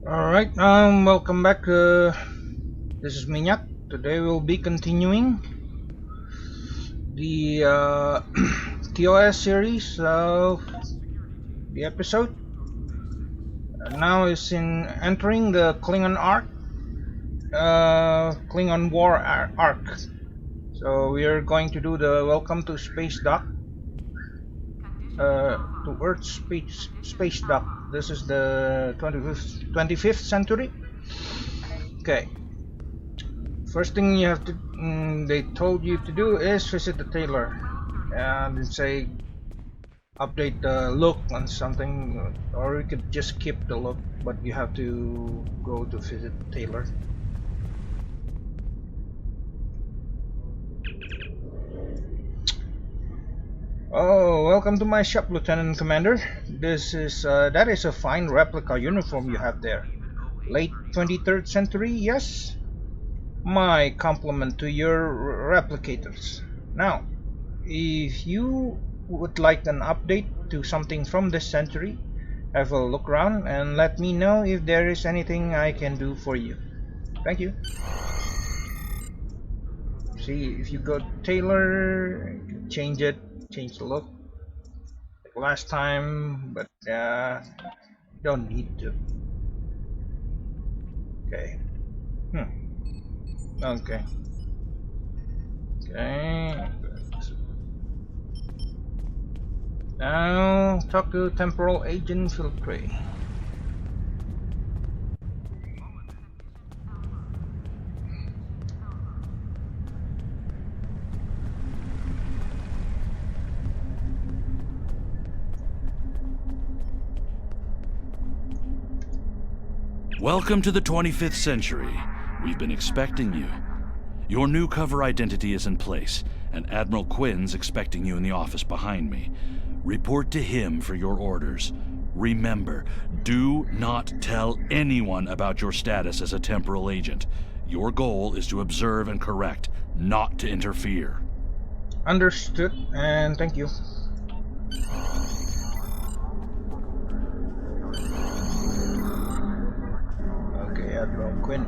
Alright, welcome back. This is Minyak. Today we'll be continuing the TOS series of the episode. Now is in entering the Klingon arc, Klingon War arc. So we are going to do the welcome to Spacedock, to Earth Spacedock. This is the 25th century. Okay. First thing you have to, they told you to do is visit the tailor and say update the look on something, or you could just keep the look, but you have to go to visit the tailor. Oh, welcome to my shop, Lieutenant Commander. That is a fine replica uniform you have there. Late 23rd century, yes? My compliment to your replicators. Now, if you would like an update to something from this century, have a look around and let me know if there is anything I can do for you. Thank you. See, if you go to tailor, you can change it. Change the look like last time, but don't need to. Okay. Okay. Okay. Now talk to temporal agent Filtre. Welcome to the 25th century. We've been expecting you. Your new cover identity is in place, and Admiral Quinn's expecting you in the office behind me. Report to him for your orders. Remember, do not tell anyone about your status as a temporal agent. Your goal is to observe and correct, not to interfere. Understood, and thank you. Admiral Quinn.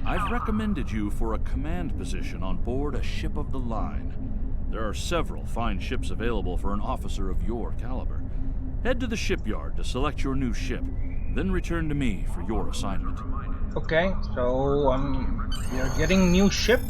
I've recommended you for a command position on board a ship of the line. There are several fine ships available for an officer of your caliber. Head to the shipyard to select your new ship, then return to me for your assignment. Okay, so we are getting new ship.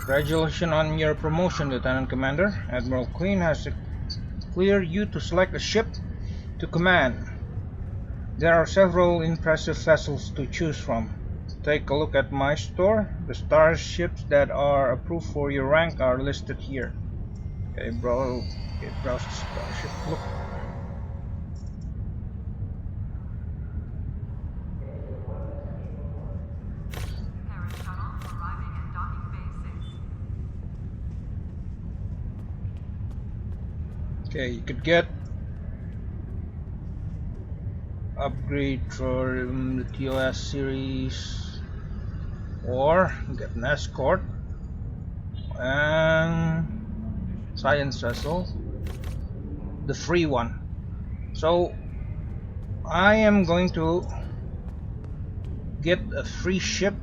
Congratulations on your promotion, Lieutenant Commander. Admiral Quinn has cleared you to select a ship to command. There are several impressive vessels to choose from. Take a look at my store. The starships that are approved for your rank are listed here. Okay, browse the starship. Look. Okay, you could get upgrade for the TOS series, or get an escort and science vessel, the free one. So I am going to get a free ship,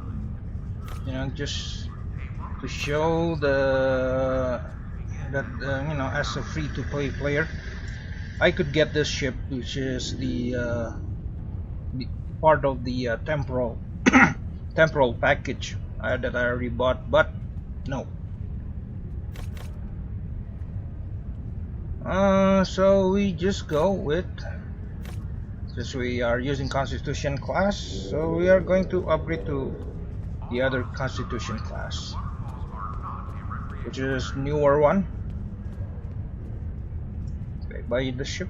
just to show that as a free-to-play player, I could get this ship, which is the part of the temporal temporal package that I already bought, but no. So we just go with, since we are using Constitution class, so we are going to upgrade to the other Constitution class, which is newer one. Okay, buy the ship.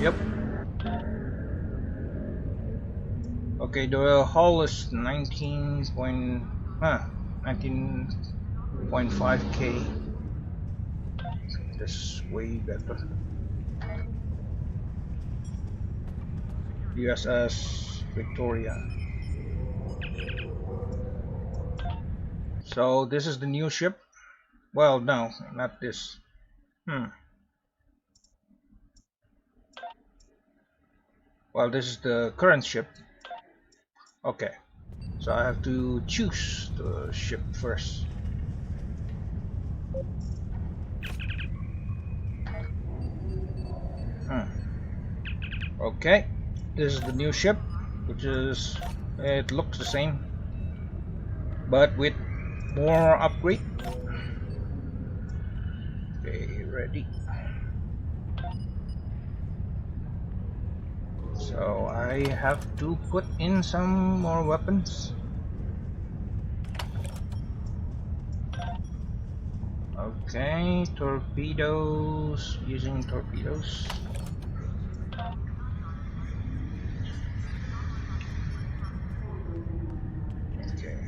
Yep. Okay, the hull is 19.5K. This is way better. USS Victoria. So this is the new ship. Well, no, not this. Well, this is the current ship. Okay, so I have to choose the ship first. Okay, this is the new ship, which is, it looks the same, but with more upgrade. Okay, ready. So I have to put in some more weapons. Okay, torpedoes, using torpedoes. Okay.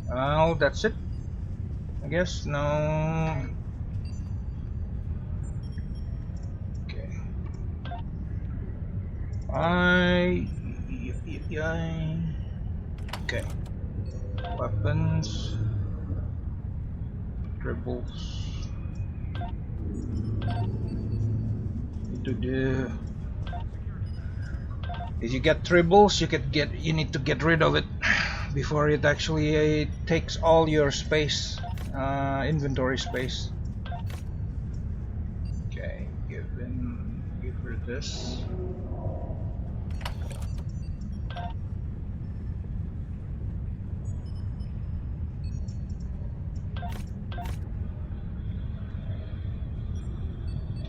Well, that's it. I guess, no. Okay. Okay. Weapons. Dribbles. If you get tribbles, you need to get rid of it before it actually takes all your space, inventory space. Okay, give her this.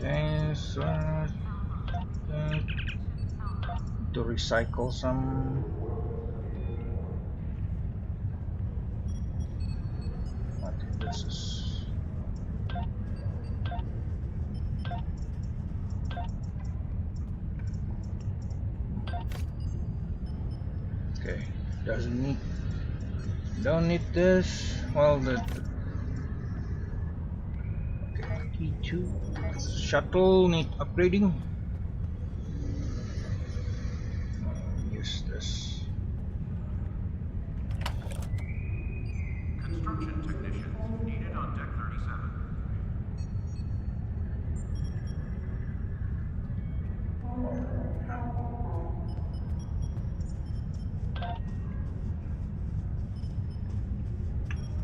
Okay, so to recycle some. I think this is. Okay, don't need this. Well, okay, T2 shuttle need upgrading. Use this. Construction technicians needed on deck 37.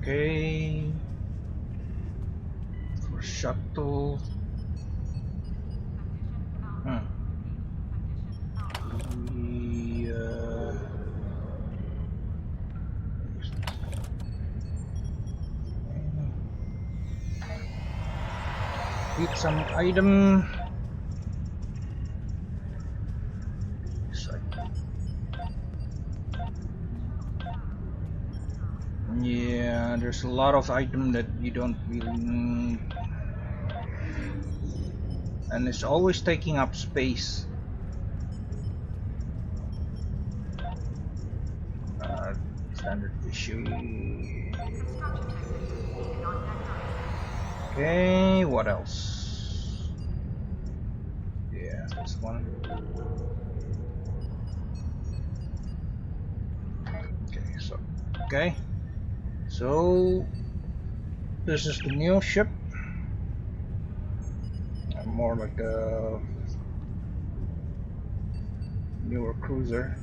Okay, for shuttle. Get some item. Yeah, there's a lot of item that you don't really need, and it's always taking up space. Standard issue. Okay, what else? Yeah, this one. Okay, so this is the new ship. More like a newer cruiser.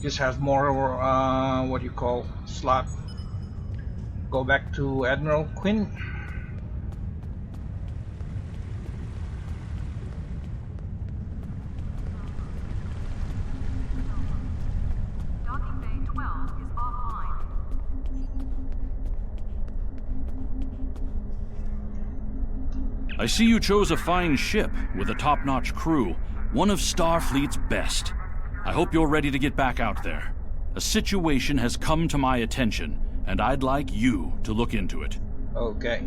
Just has more what you call slot. Go back to Admiral Quinn. Docking bay 12 is offline. I see you chose a fine ship with a top-notch crew, one of Starfleet's best. I hope you're ready to get back out there. A situation has come to my attention, and I'd like you to look into it. Okay.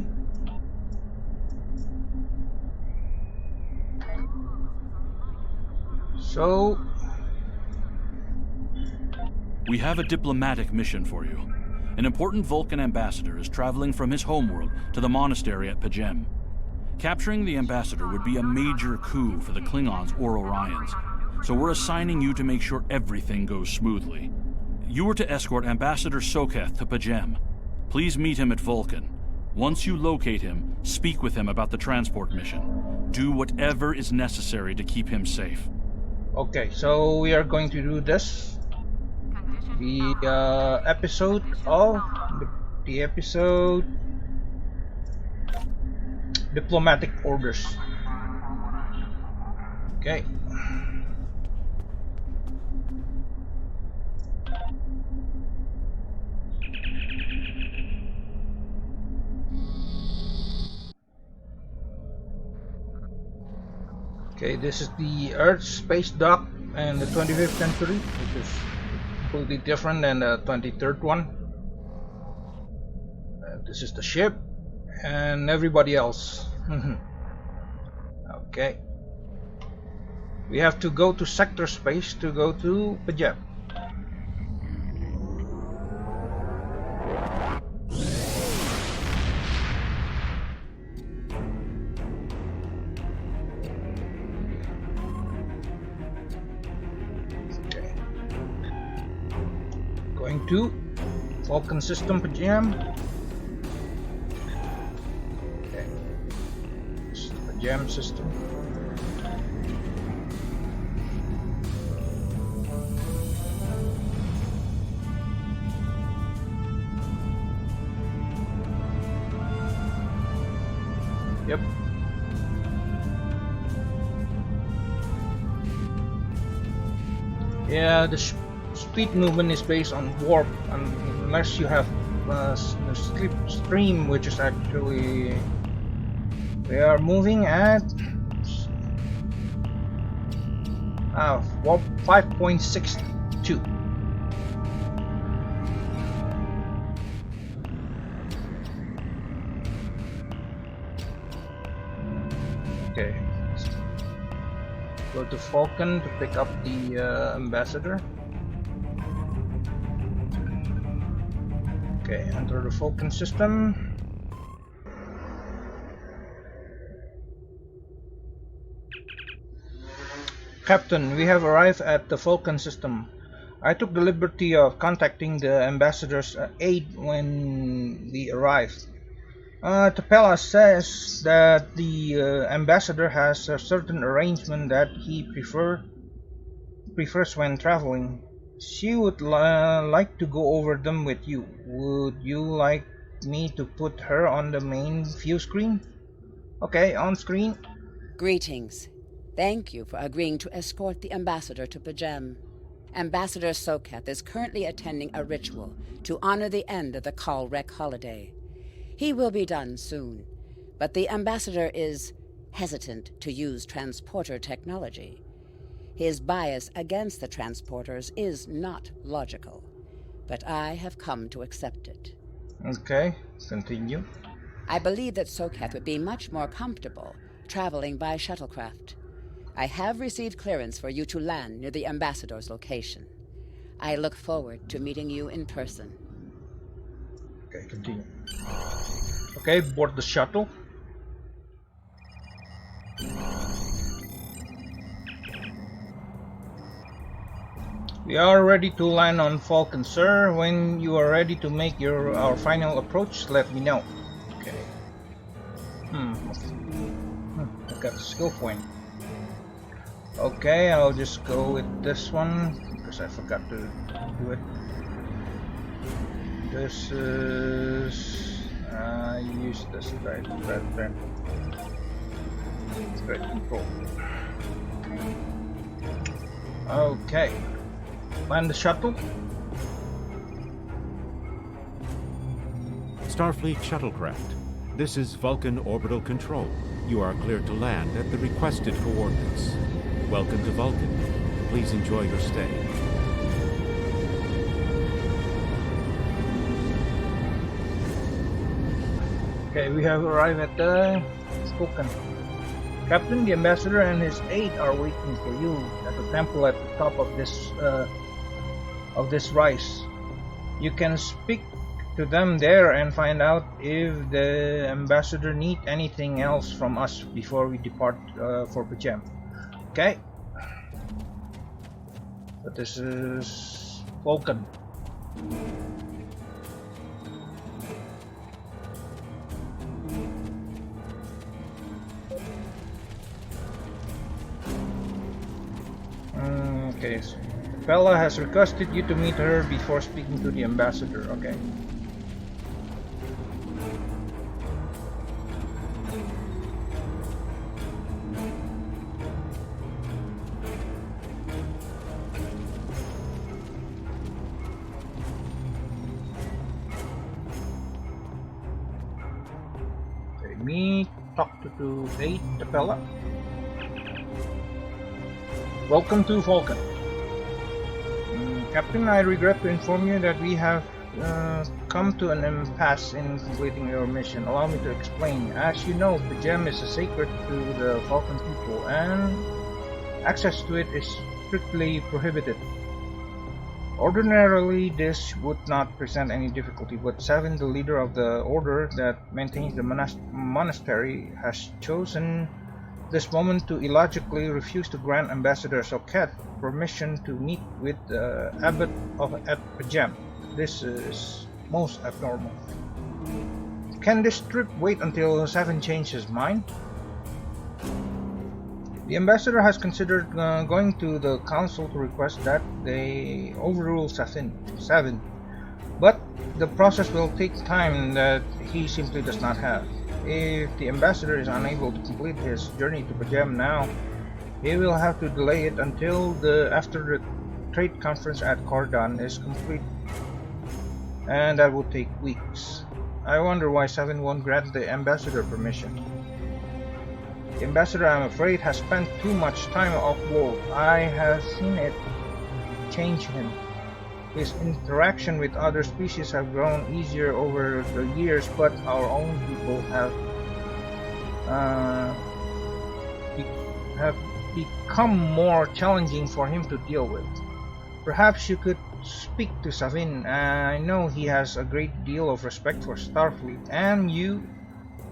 So, We have a diplomatic mission for you. An important Vulcan ambassador is traveling from his homeworld to the monastery at Pajem. Capturing the ambassador would be a major coup for the Klingons or Orions, so we're assigning you to make sure everything goes smoothly. You are to escort Ambassador Soketh to Pajem. Please meet him at Vulcan. Once you locate him, speak with him about the transport mission. Do whatever is necessary to keep him safe. okay, so we are going to do this. The episode of the episode diplomatic orders. Okay. Okay, this is the Earth Spacedock and the 25th century, which is completely different than the 23rd one. This is the ship and everybody else. Okay. We have to go to sector space to go to Pajem. Going to Vulcan system Pajem. Okay. This is the Pajem system. Yep. Yeah, the speed movement is based on warp, unless you have the slipstream, which is actually we are moving at warp 5.62. Okay, go to Vulcan to pick up the ambassador. Okay, enter the Vulcan system. Captain, we have arrived at the Vulcan system. I took the liberty of contacting the ambassador's aide when we arrived. Tapella says that the ambassador has a certain arrangement that he prefers when traveling. She would like to go over them with you. Would you like me to put her on the main view screen? Okay, on screen. Greetings. Thank you for agreeing to escort the ambassador to Pajem. Ambassador Soketh is currently attending a ritual to honor the end of the Kalrek holiday. He will be done soon, but the ambassador is hesitant to use transporter technology. His bias against the transporters is not logical, but I have come to accept it. Okay, continue. I believe that Soketh would be much more comfortable traveling by shuttlecraft. I have received clearance for you to land near the ambassador's location. I look forward to meeting you in person. Okay, continue. Okay, board the shuttle. We are ready to land on Vulcan, sir. When you are ready to make our final approach, let me know. Okay. I got a skill point. Okay, I'll just go with this one because I forgot to do it. This is use this right there. Great control. Okay. Land the shuttle. Starfleet shuttlecraft. This is Vulcan Orbital Control. You are cleared to land at the requested coordinates. Welcome to Vulcan. Please enjoy your stay. Okay, we have arrived at the Vulcan. Captain, the ambassador and his aide are waiting for you at the temple at the top of this rise. You can speak to them there and find out if the ambassador needs anything else from us before we depart for Pajem. Okay. But this is Vulcan. Okay, so Bella has requested you to meet her before speaking to the ambassador. Okay. Me talk to 8 Bella. Welcome to Vulcan. Captain, I regret to inform you that we have come to an impasse in completing your mission. Allow me to explain. As you know, Pajem is a sacred to the Vulcan people, and access to it is strictly prohibited. Ordinarily, this would not present any difficulty, but Seven, the leader of the order that maintains the monastery, has chosen this moment to illogically refuse to grant Ambassador Soket permission to meet with the abbot at Pajem. This is most abnormal. Can this trip wait until Seven changes his mind? The ambassador has considered going to the council to request that they overrule Seven, but the process will take time that he simply does not have. If the ambassador is unable to complete his journey to Pajem now, he will have to delay it until after the trade conference at Kordan is complete, and that will take weeks. I wonder why Seven won't grant the ambassador permission. The ambassador, I'm afraid, has spent too much time off-world. I have seen it change him. His interaction with other species have grown easier over the years, but our own people have become more challenging for him to deal with. Perhaps you could speak to Savin. I know he has a great deal of respect for Starfleet, and you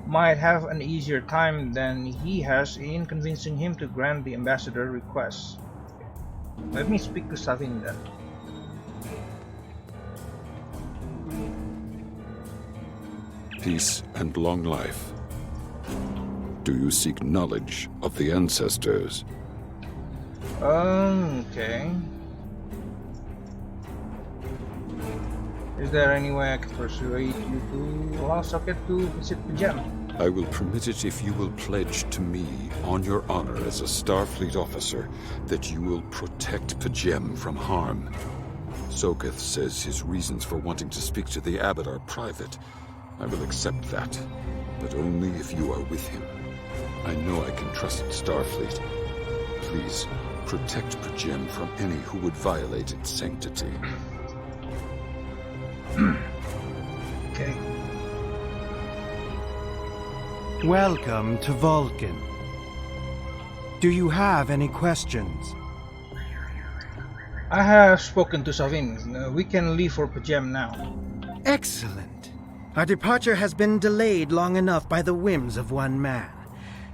might have an easier time than he has in convincing him to grant the ambassador request. Let me speak to Savin then. Peace and long life. Do you seek knowledge of the ancestors? Okay. Is there any way I can persuade you to allow Socket to visit Pajem? I will permit it if you will pledge to me, on your honor as a Starfleet officer, that you will protect Pajem from harm. Soketh says his reasons for wanting to speak to the abbot are private. I will accept that, but only if you are with him. I know I can trust Starfleet. Please, protect Pajem from any who would violate its sanctity. Okay. Welcome to Vulcan. Do you have any questions? I have spoken to Savin. We can leave for Pajem now. Excellent. Our departure has been delayed long enough by the whims of one man.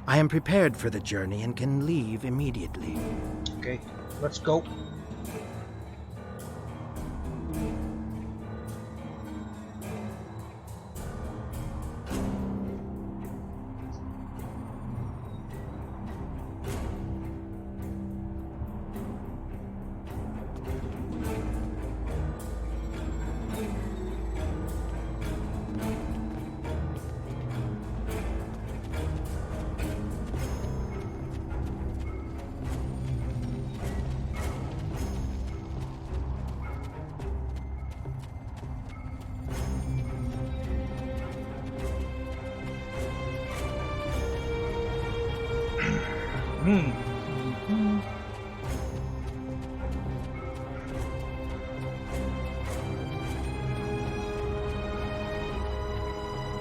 I am prepared for the journey and can leave immediately. Okay, let's go.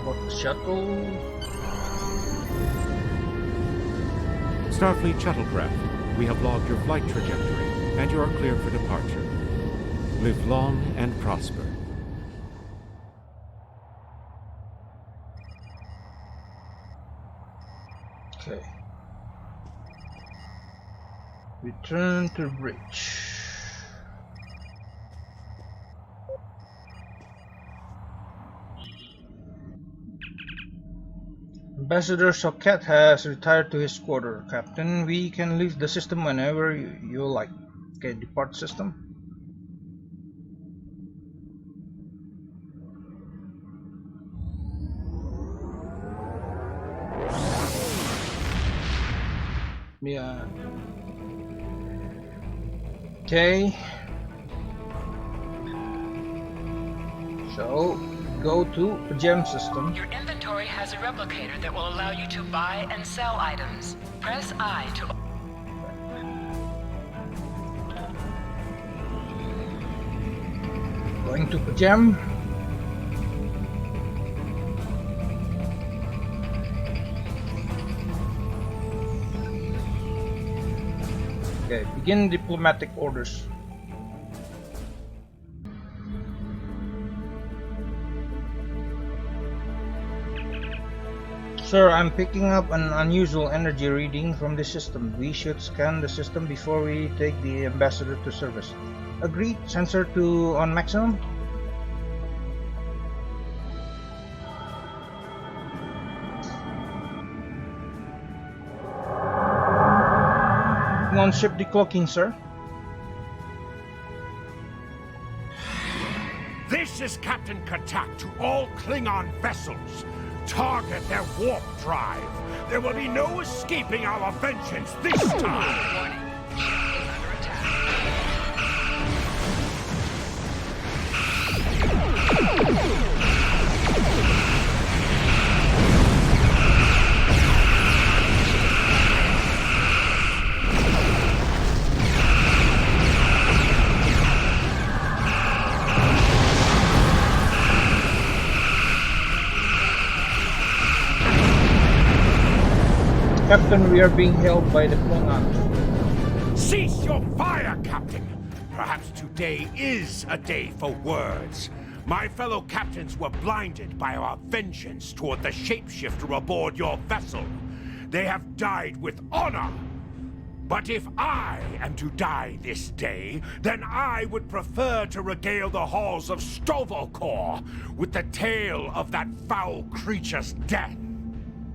About the shuttle. Starfleet shuttlecraft, we have logged your flight trajectory, and you are cleared for departure. Live long and prosper. Okay. Return to bridge. Ambassador Socket has retired to his quarter. Captain, we can leave the system whenever you like. Okay, depart system. Yeah. Okay. So, go to the gem system. Your inventory has a replicator that will allow you to buy and sell items. Press I to... Going to the gem. Okay, begin diplomatic orders. Sir, I'm picking up an unusual energy reading from the system. We should scan the system before we take the ambassador to service. Agreed. Sensor to on maximum. On ship decloaking, sir. This is Captain Katak to all Klingon vessels. Target their warp drive. There will be no escaping our vengeance this time. Warning. Ship is under attack. Captain, we are being held by the Klingons. Cease your fire, Captain. Perhaps today is a day for words. My fellow captains were blinded by our vengeance toward the shapeshifter aboard your vessel. They have died with honor. But if I am to die this day, then I would prefer to regale the halls of Stovalkor with the tale of that foul creature's death.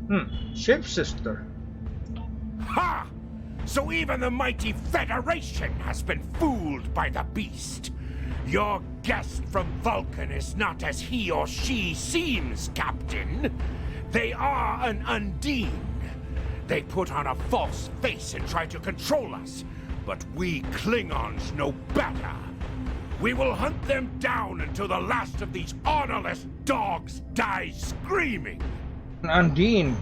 Shapeshifter. Ha! So even the mighty Federation has been fooled by the beast. Your guest from Vulcan is not as he or she seems, Captain. They are an Undine. They put on a false face and try to control us, but we Klingons know better. We will hunt them down until the last of these honorless dogs die screaming. Undine.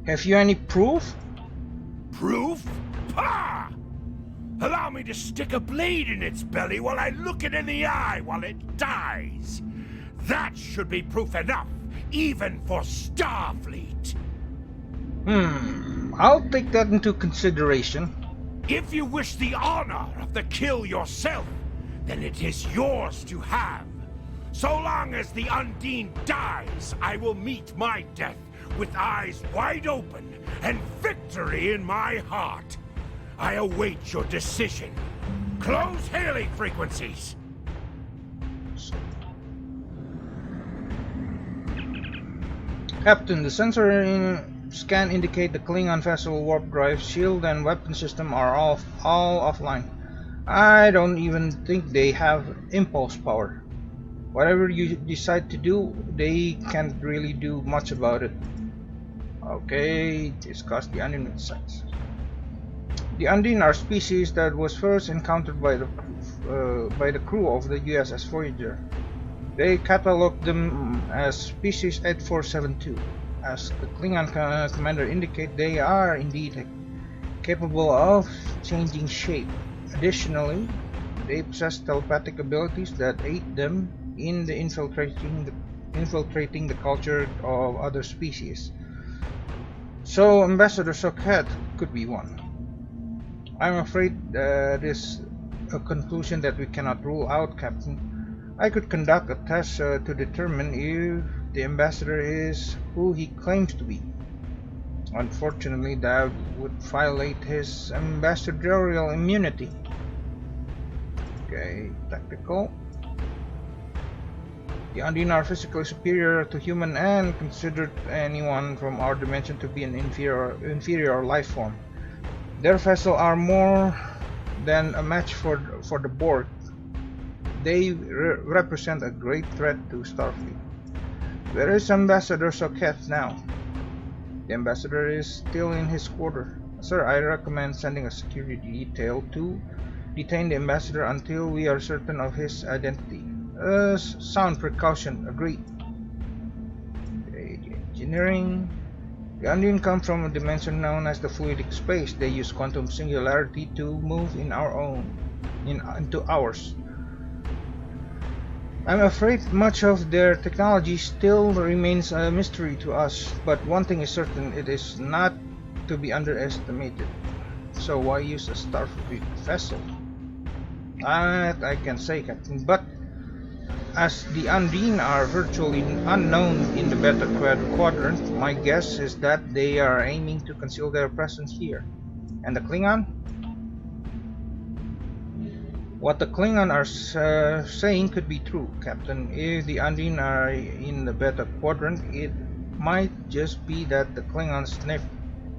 Have you any proof? Proof? Pah! Allow me to stick a blade in its belly while I look it in the eye while it dies. That should be proof enough, even for Starfleet. I'll take that into consideration. If you wish the honor of the kill yourself, then it is yours to have. So long as the Undine dies, I will meet my death with eyes wide open and victory in my heart. I await your decision. Close hailing frequencies. Captain, the sensor scan indicate the Klingon vessel warp drive, shield, and weapon system are all offline. I don't even think they have impulse power. Whatever you decide to do, they can't really do much about it. Okay, discuss the Undine sites. The Undine are species that was first encountered by the crew of the USS Voyager. They cataloged them as species 8472. As the Klingon commander indicate, they are indeed capable of changing shape. Additionally, they possess telepathic abilities that aid them in infiltrating the culture of other species. So Ambassador Socket could be one. I'm afraid this a conclusion that we cannot rule out, Captain. I could conduct a test to determine if the ambassador is who he claims to be. Unfortunately, that would violate his ambassadorial immunity. Okay, tactical. The Undine are physically superior to human and considered anyone from our dimension to be an inferior life form. Their vessels are more than a match for the Borg. They represent a great threat to Starfleet. Where is Ambassador Socket now? The ambassador is still in his quarter. Sir, I recommend sending a security detail to detain the ambassador until we are certain of his identity. Sound precaution, agreed. Okay, engineering. The Undine come from a dimension known as the fluidic space. They use quantum singularity to move into ours. I'm afraid much of their technology still remains a mystery to us, but one thing is certain, it is not to be underestimated. So why use a Starfleet vessel? That I can say, Captain, but as the Undine are virtually unknown in the Beta Quadrant, my guess is that they are aiming to conceal their presence here. And the Klingon? What the Klingon are saying could be true, Captain. If the Undine are in the Beta Quadrant, it might just be that the Klingons sniffed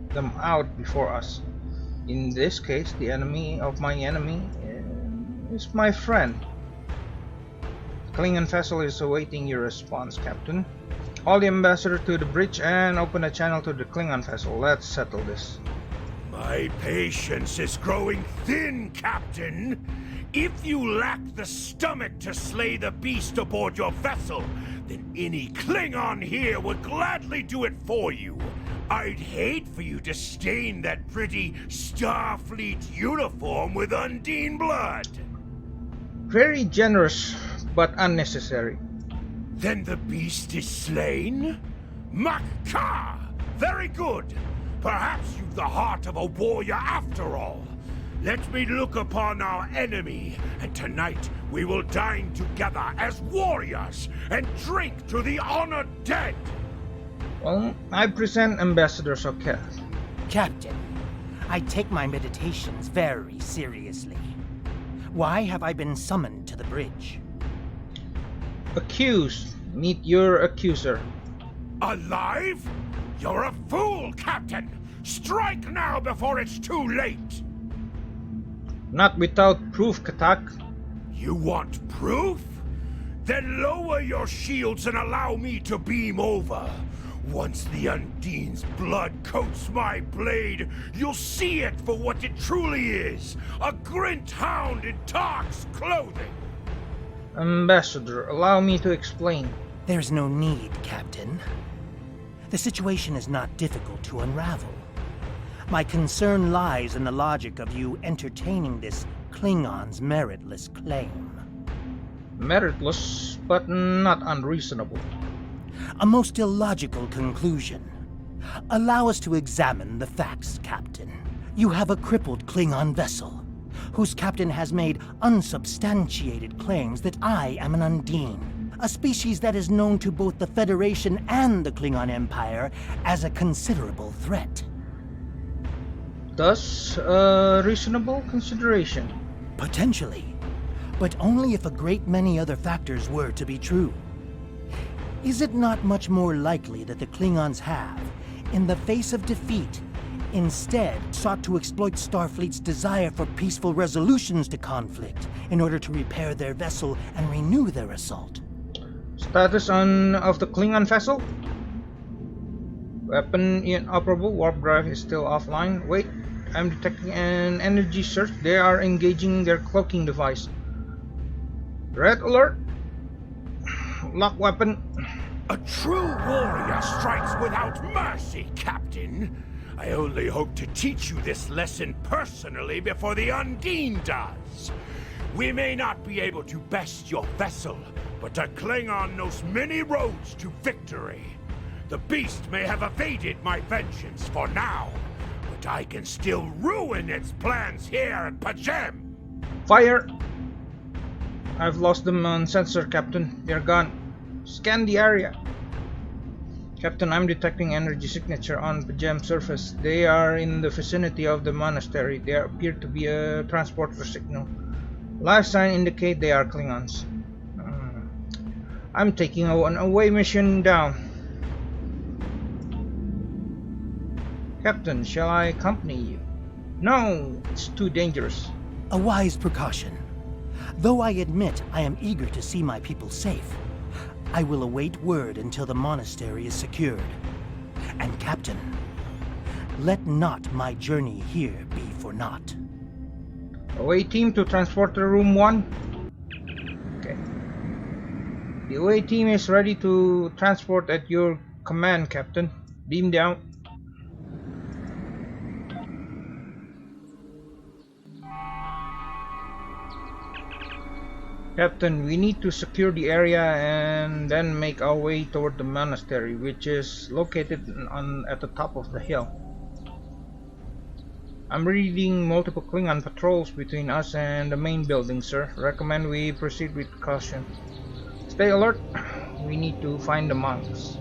them out before us. In this case, the enemy of my enemy is my friend. The Klingon vessel is awaiting your response, Captain. Call the ambassador to the bridge and open a channel to the Klingon vessel. Let's settle this. My patience is growing thin, Captain. If you lack the stomach to slay the beast aboard your vessel, then any Klingon here would gladly do it for you. I'd hate for you to stain that pretty Starfleet uniform with Undine blood. Very generous, but unnecessary. Then the beast is slain? Makka! Very good. Perhaps you've the heart of a warrior after all. Let me look upon our enemy, and tonight we will dine together as warriors and drink to the honored dead. Well, I present Ambassador Socket. Captain, I take my meditations very seriously. Why have I been summoned to the bridge? Accused. Meet your accuser. Alive? You're a fool, Captain! Strike now before it's too late! Not without proof, Katak. You want proof? Then lower your shields and allow me to beam over. Once the Undine's blood coats my blade, you'll see it for what it truly is. A Grint hound in Tark's clothing. Ambassador, allow me to explain. There's no need, Captain. The situation is not difficult to unravel. My concern lies in the logic of you entertaining this Klingon's meritless claim. Meritless, but not unreasonable. A most illogical conclusion. Allow us to examine the facts, Captain. You have a crippled Klingon vessel, whose captain has made unsubstantiated claims that I am an Undine, a species that is known to both the Federation and the Klingon Empire as a considerable threat. Thus, a reasonable consideration. Potentially, but only if a great many other factors were to be true. Is it not much more likely that the Klingons have, in the face of defeat, instead sought to exploit Starfleet's desire for peaceful resolutions to conflict in order to repair their vessel and renew their assault? Status of the Klingon vessel? Weapon inoperable, warp drive is still offline. Wait, I'm detecting an energy surge. They are engaging their cloaking device. Red alert! Lock weapon. A true warrior strikes without mercy, Captain. I only hope to teach you this lesson personally before the Undine does. We may not be able to best your vessel, but the Klingon knows many roads to victory. The beast may have evaded my vengeance for now, but I can still ruin its plans here at Pajem! Fire! I've lost them on sensor, Captain. They're gone. Scan the area. Captain, I'm detecting energy signature on Pajem surface. They are in the vicinity of the monastery. There appear to be a transporter signal. Life sign indicate they are Klingons. I'm taking an away mission down. Captain, shall I accompany you? No, it's too dangerous. A wise precaution. Though I admit I am eager to see my people safe, I will await word until the monastery is secured. And Captain, let not my journey here be for naught. Away team to transporter room 1. Okay. The away team is ready to transport at your command, Captain. Beam down. Captain, we need to secure the area and then make our way toward the monastery, which is located at the top of the hill. I'm reading multiple Klingon patrols between us and the main building, sir. Recommend we proceed with caution. Stay alert. We need to find the monks.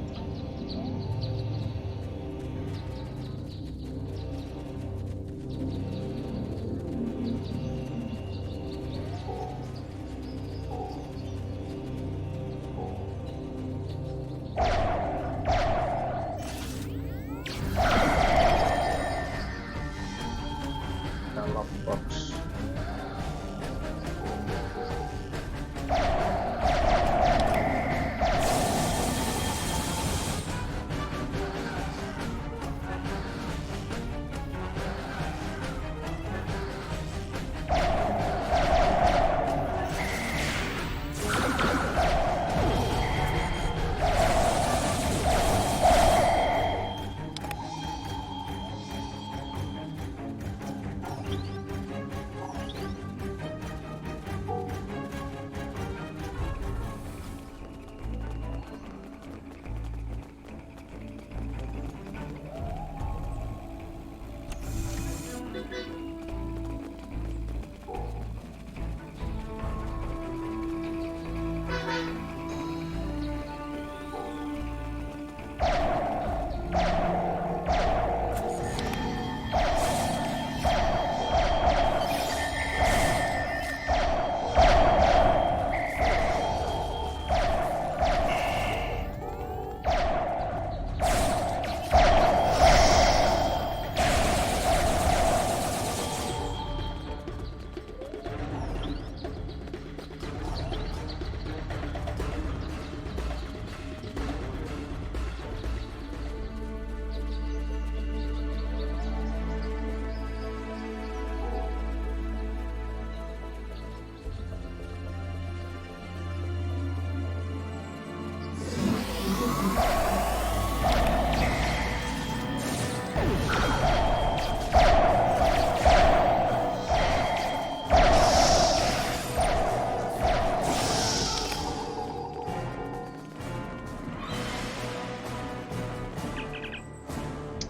Box.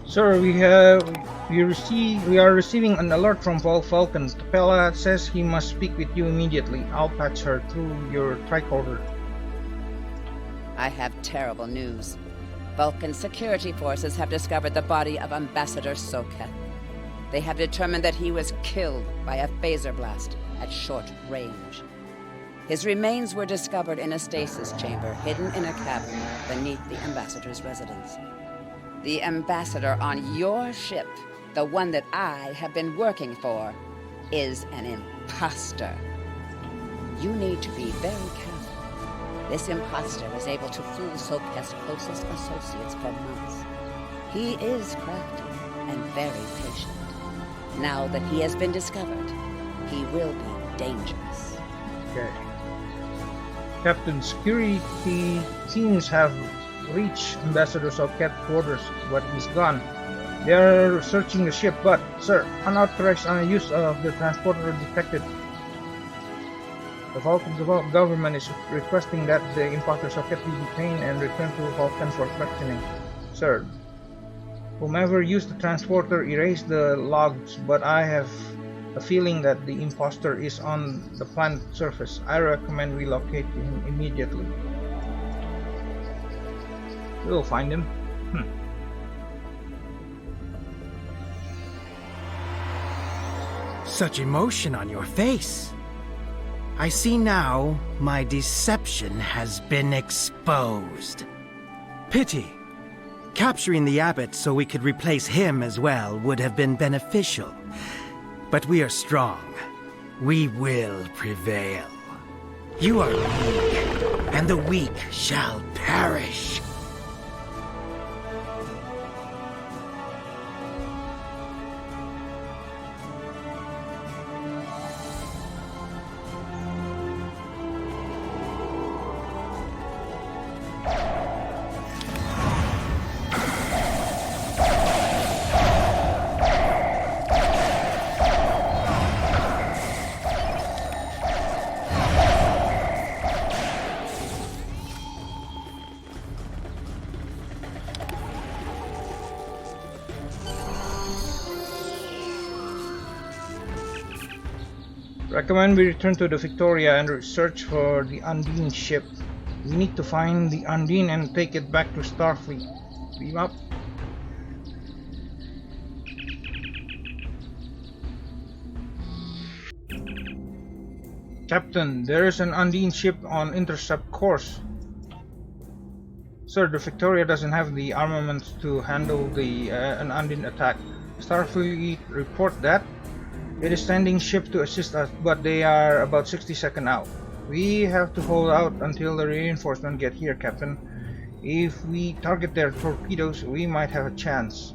Sir, we are receiving an alert from Vulcan. Capella says he must speak with you immediately. I'll patch her through your tricorder. I have terrible news. Vulcan security forces have discovered the body of Ambassador Soketh. They have determined that he was killed by a phaser blast at short range. His remains were discovered in a stasis chamber hidden in a cavern beneath the Ambassador's residence. The Ambassador on your ship, the one that I have been working for, is an imposter. You need to be very careful. This imposter was able to fool Soketh's closest associates for months. He is crafty and very patient. Now that he has been discovered, he will be dangerous. Okay. Captain, security teams have reached Ambassador Soketh's quarters, but he's gone. They are searching the ship, but, sir, unauthorized use of the transporter detected. The Vulcan government is requesting that the imposter Soketh be detained and returned to Vulcan for questioning. Sir, whomever used the transporter erased the logs, but I have a feeling that the imposter is on the planet surface. I recommend we locate him immediately. We'll find him. Such emotion on your face. I see now my deception has been exposed. Pity. Capturing the abbot so we could replace him as well would have been beneficial. But we are strong. We will prevail. You are weak, and the weak shall perish. Recommend we return to the Victoria and search for the Undine ship. We need to find the Undine and take it back to Starfleet. Beam up. Captain, there is an Undine ship on intercept course. Sir, the Victoria doesn't have the armaments to handle an Undine attack. Starfleet report that. It is sending ships to assist us, but they are about 60 seconds out. We have to hold out until the reinforcements get here, Captain. If we target their torpedoes, we might have a chance.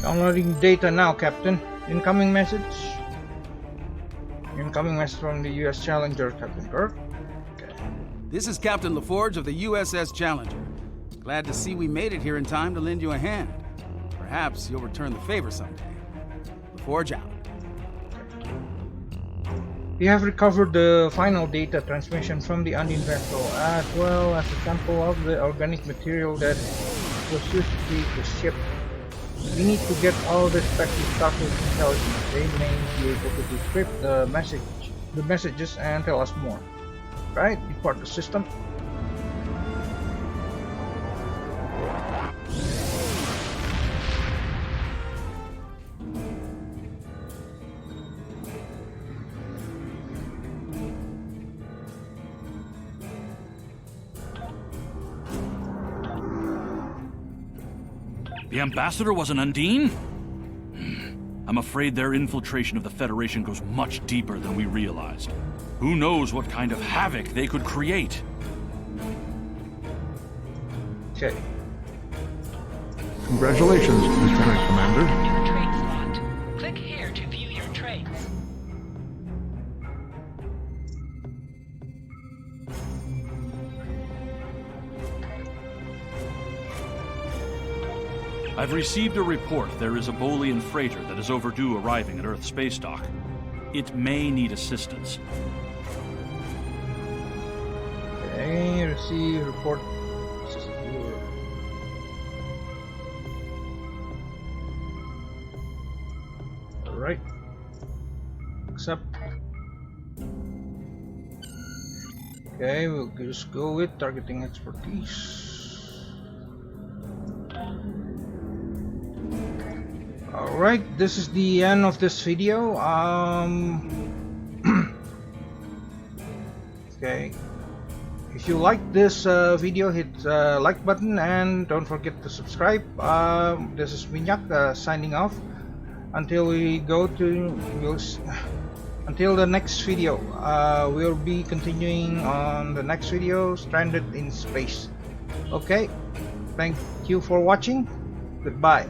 Downloading data now, Captain. Incoming message. Incoming message from the U.S. Challenger, Captain Kirk. Okay. This is Captain LaForge of the USS Challenger. Glad to see we made it here in time to lend you a hand. Perhaps you'll return the favor someday. The Forge out. We have recovered the final data transmission from the Undine vessel, as well as a sample of the organic material that was used to create the ship. We need to get all the respective Starfleet intelligence. They may be able to decrypt the messages and tell us more. Right? Depart the system. The ambassador was an Undine? I'm afraid their infiltration of the Federation goes much deeper than we realized. Who knows what kind of havoc they could create? Okay. Congratulations, Lieutenant Commander. New trade slot. Click here to view your trades. I've received a report there is a Bolian freighter that is overdue arriving at Earth Spacedock. It may need assistance. Okay, receive report. Alright. Accept. Okay, we'll just go with targeting expertise. Alright, this is the end of this video. Okay, if you like this video, hit like button and don't forget to subscribe. This is Minyak signing off. Until we go to until the next video. We'll be continuing on the next video, Stranded in Space. Okay, thank you for watching. Goodbye.